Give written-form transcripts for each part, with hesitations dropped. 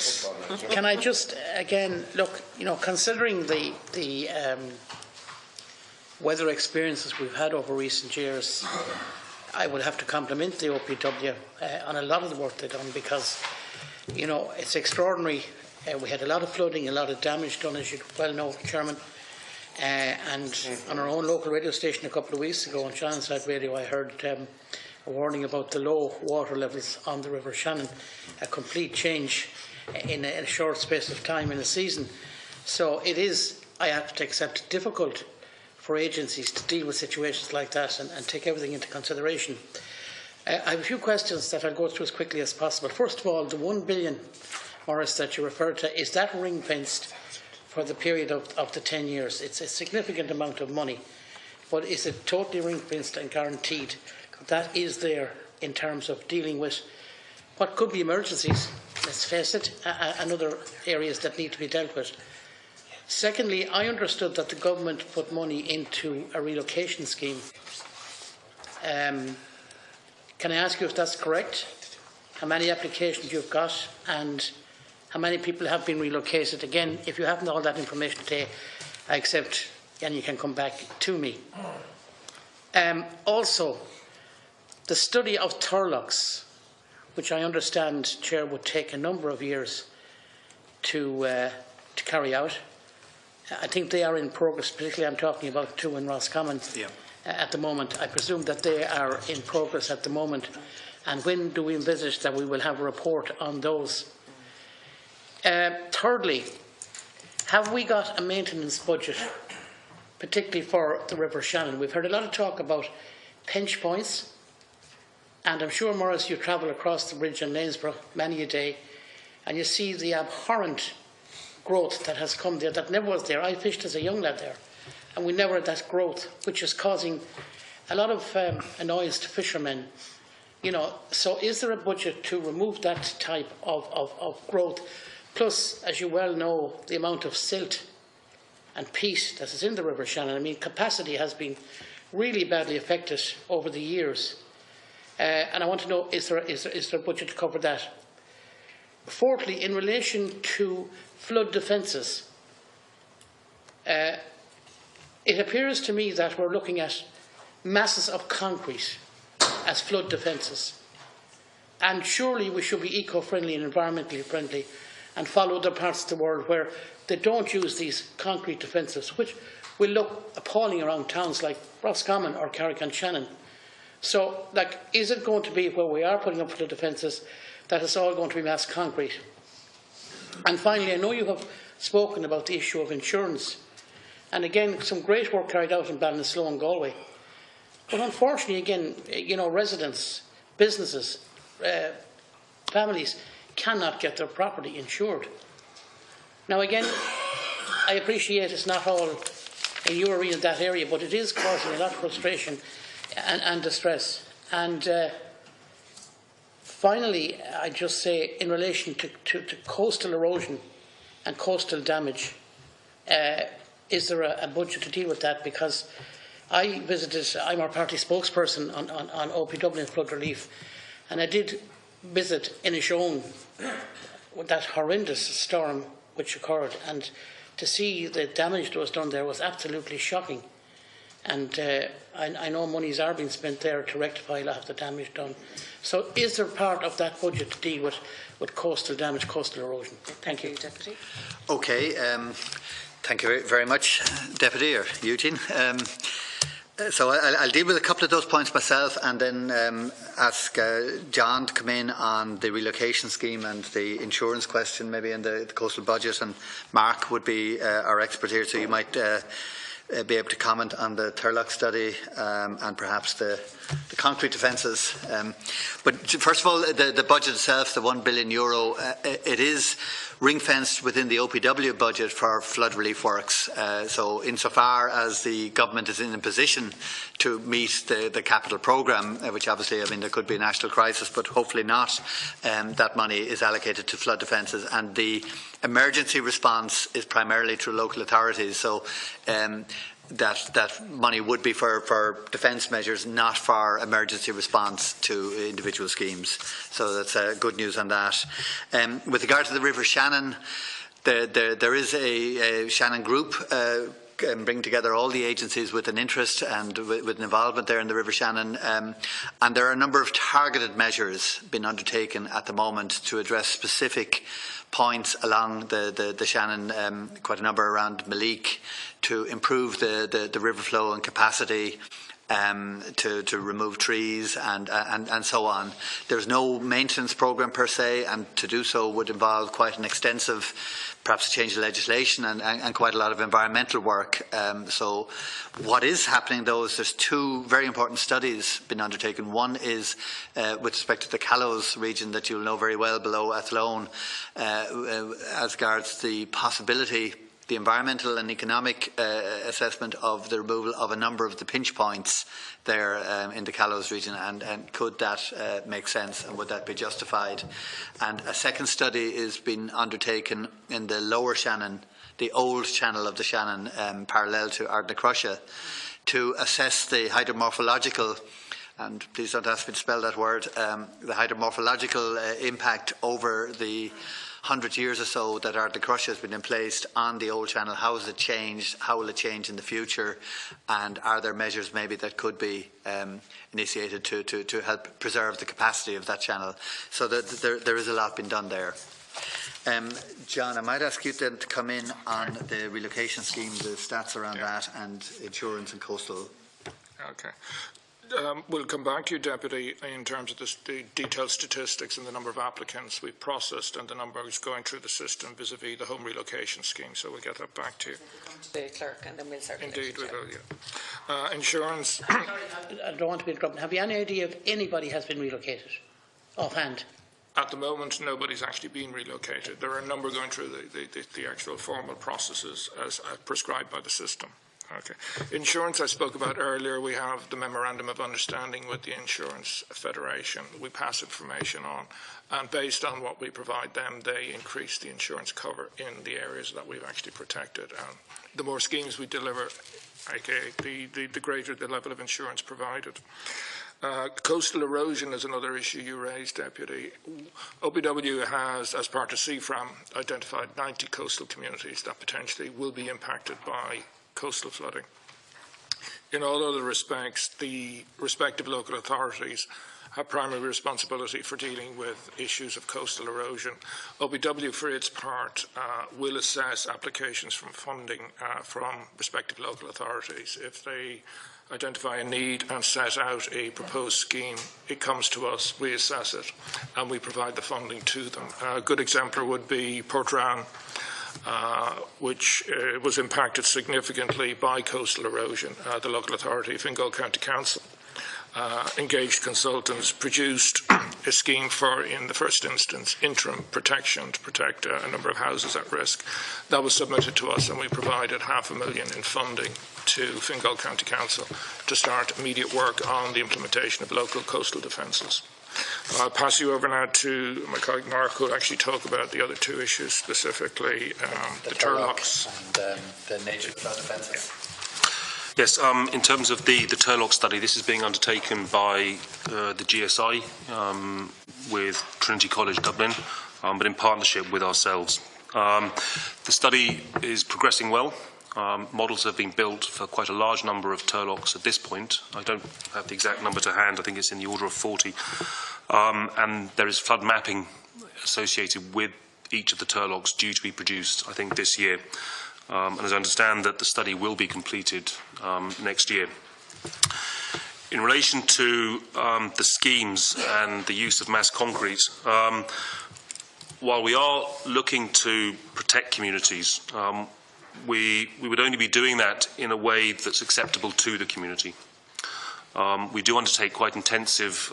Yes. Can I just again look? Considering the weather experiences we've had over recent years, I would have to compliment the OPW on a lot of the work they've done, because it's extraordinary. We had a lot of flooding, a lot of damage done, as you well know, Chairman. And on our own local radio station a couple of weeks ago on Shannonside Radio, I heard a warning about the low water levels on the River Shannon, a complete change in a short space of time in a season. So it is, I have to accept, difficult for agencies to deal with situations like that and take everything into consideration. I have a few questions that I'll go through as quickly as possible. First of all, the 1 billion, Maurice, that you referred to, is that ring-fenced for the period of the 10 years? It's a significant amount of money, but is it totally ring-fenced and guaranteed that is there in terms of dealing with what could be emergencies, let's face it, and other areas that need to be dealt with? Secondly, I understood that the government put money into a relocation scheme. Can I ask you if that's correct? How many applications you've got and how many people have been relocated? Again, if you haven't all that information today, I accept, and you can come back to me. Also, the study of Turloughs, which I understand, Chair, would take a number of years to carry out. I think they are in progress, particularly I'm talking about two in Roscommon at the moment. I presume that they are in progress at the moment. And when do we envisage that we will have a report on those? Thirdly, have we got a maintenance budget, particularly for the River Shannon? We've heard a lot of talk about pinch points, and I'm sure, Maurice, you travel across the bridge in Lanesborough many a day, and you see the abhorrent growth that has come there that never was there. I fished as a young lad there, and we never had that growth, which is causing a lot of annoyance to fishermen. So is there a budget to remove that type of growth? Plus, as you well know, the amount of silt and peat that is in the River Shannon. I mean, capacity has been really badly affected over the years. And I want to know, is there a budget to cover that? Fourthly, in relation to flood defences, it appears to me that we're looking at masses of concrete as flood defences. And surely we should be eco-friendly and environmentally friendly and follow other parts of the world where they don't use these concrete defences, which will look appalling around towns like Roscommon or Carrick-on-Shannon. So, is it going to be where we are putting up flood defences that it's all going to be mass concrete? And finally, I know you have spoken about the issue of insurance. And again, some great work carried out in Ballinasloe and Galway. But unfortunately, again, residents, businesses, families cannot get their property insured. Now again, I appreciate it's not all in your arena, that area, but it is causing a lot of frustration and distress. And finally, I just say, in relation to coastal erosion and coastal damage, is there a budget to deal with that? Because I visited, I'm our party spokesperson on OPW and flood relief, and I did visit Inishowen with that horrendous storm which occurred, and to see the damage that was done there was absolutely shocking. And I know monies are being spent there to rectify a lot of the damage done. So is there part of that budget to deal with coastal damage, coastal erosion? Thank you, Deputy. Okay, thank you very much, Deputy, or Eugene. So I'll deal with a couple of those points myself, and then ask John to come in on the relocation scheme and the insurance question, maybe in the coastal budget, and Mark would be our expert here, so you might be able to comment on the Turlough study and perhaps the concrete defences. But first of all, the budget itself, the €1 billion, it is ring-fenced within the OPW budget for flood relief works. So insofar as the government is in a position to meet the capital programme, which obviously, I mean, there could be a national crisis, but hopefully not, that money is allocated to flood defences, and the emergency response is primarily through local authorities. So that money would be for defence measures, not for emergency response to individual schemes. So that's good news on that. With regard to the River Shannon, there is a Shannon group bring together all the agencies with an interest and with an involvement there in the River Shannon, and there are a number of targeted measures being undertaken at the moment to address specific points along the Shannon, quite a number around Malik, to improve the river flow and capacity, to remove trees and so on. There's no maintenance programme per se, and to do so would involve quite an extensive, perhaps change of legislation and quite a lot of environmental work. So what is happening though is there's two very important studies being undertaken. One is with respect to the Callows region that you'll know very well below Athlone, as regards the possibility, the environmental and economic assessment of the removal of a number of the pinch points there in the Callows region, and could that make sense, and would that be justified? And a second study is being undertaken in the lower Shannon, the old channel of the Shannon, parallel to Ardnacrusha, to assess the hydromorphological, and please don't ask me to spell that word, the hydromorphological impact over the 100 years or so that Ardnacrusha has been in place on the old channel. How has it changed? How will it change in the future? And are there measures maybe that could be initiated to help preserve the capacity of that channel? So there is a lot being done there. John, I might ask you then to come in on the relocation scheme, the stats around that, and insurance and coastal. Okay. We'll come back to you, Deputy, in terms of the detailed statistics and the number of applicants we've processed and the numbers going through the system vis-à-vis the home relocation scheme. So we'll get that back to you. The clerk, and then we'll circulate. Indeed, we will, yeah. Insurance. Sorry, I don't want to be interrupted. Have you any idea if anybody has been relocated offhand? At the moment, nobody's actually been relocated. There are a number going through the actual formal processes as prescribed by the system. Okay. Insurance I spoke about earlier. We have the Memorandum of Understanding with the Insurance Federation. We pass information on, and based on what we provide them, they increase the insurance cover in the areas that we've actually protected. And the more schemes we deliver, okay, the greater the level of insurance provided. Coastal erosion is another issue you raised, Deputy. OPW has, as part of CFRAM, identified 90 coastal communities that potentially will be impacted by coastal flooding. In all other respects, the respective local authorities have primary responsibility for dealing with issues of coastal erosion. OPW, for its part, will assess applications from funding from respective local authorities. If they identify a need and set out a proposed scheme, it comes to us, we assess it, and we provide the funding to them. A good exemplar would be Portrane, which was impacted significantly by coastal erosion. The local authority, Fingal County Council, engaged consultants, produced a scheme for, in the first instance, interim protection to protect a number of houses at risk. That was submitted to us, and we provided $500,000 in funding to Fingal County Council to start immediate work on the implementation of local coastal defences. I'll pass you over now to my colleague Mark, who will actually talk about the other two issues, specifically the Turloughs and the nature of those defences. Yes, in terms of the Turlough study, this is being undertaken by the GSI with Trinity College Dublin, but in partnership with ourselves. The study is progressing well. Models have been built for quite a large number of Turloughs at this point. I don't have the exact number to hand. I think it's in the order of 40. And there is flood mapping associated with each of the Turloughs due to be produced, I think, this year. And as I understand that the study will be completed next year. In relation to the schemes and the use of mass concrete, while we are looking to protect communities, we would only be doing that in a way that's acceptable to the community. We do undertake quite intensive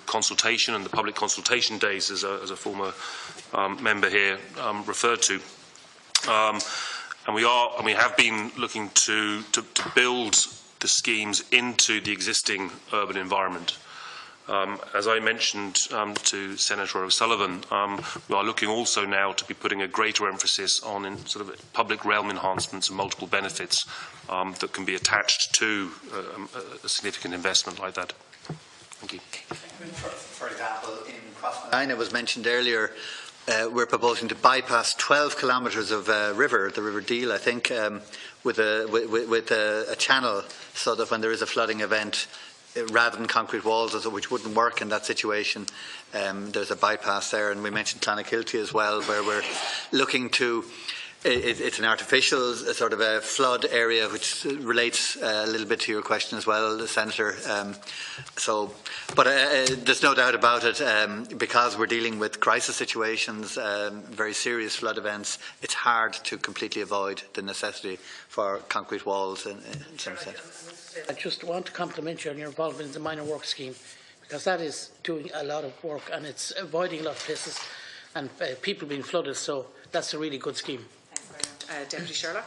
consultation, and the public consultation days, as a former member here referred to. And we have been looking to build the schemes into the existing urban environment. As I mentioned to Senator O'Sullivan, we are looking also now to be putting a greater emphasis on sort of public realm enhancements and multiple benefits that can be attached to a significant investment like that. Thank you. For example, in Crossmaglen, it was mentioned earlier, we're proposing to bypass 12 kilometres of river, the River Deal, I think, with a channel, so that when there is a flooding event, rather than concrete walls, which wouldn't work in that situation, there's a bypass there. And we mentioned Clonakilty as well, where we're looking to, it's an artificial sort of a flood area, which relates a little bit to your question as well, Senator. But there's no doubt about it, because we're dealing with crisis situations, very serious flood events, it's hard to completely avoid the necessity for concrete walls in some sense. I just want to compliment you on your involvement in the minor work scheme, because that is doing a lot of work and it's avoiding a lot of places and people being flooded, so that's a really good scheme. Thanks very much. Deputy Sherlock.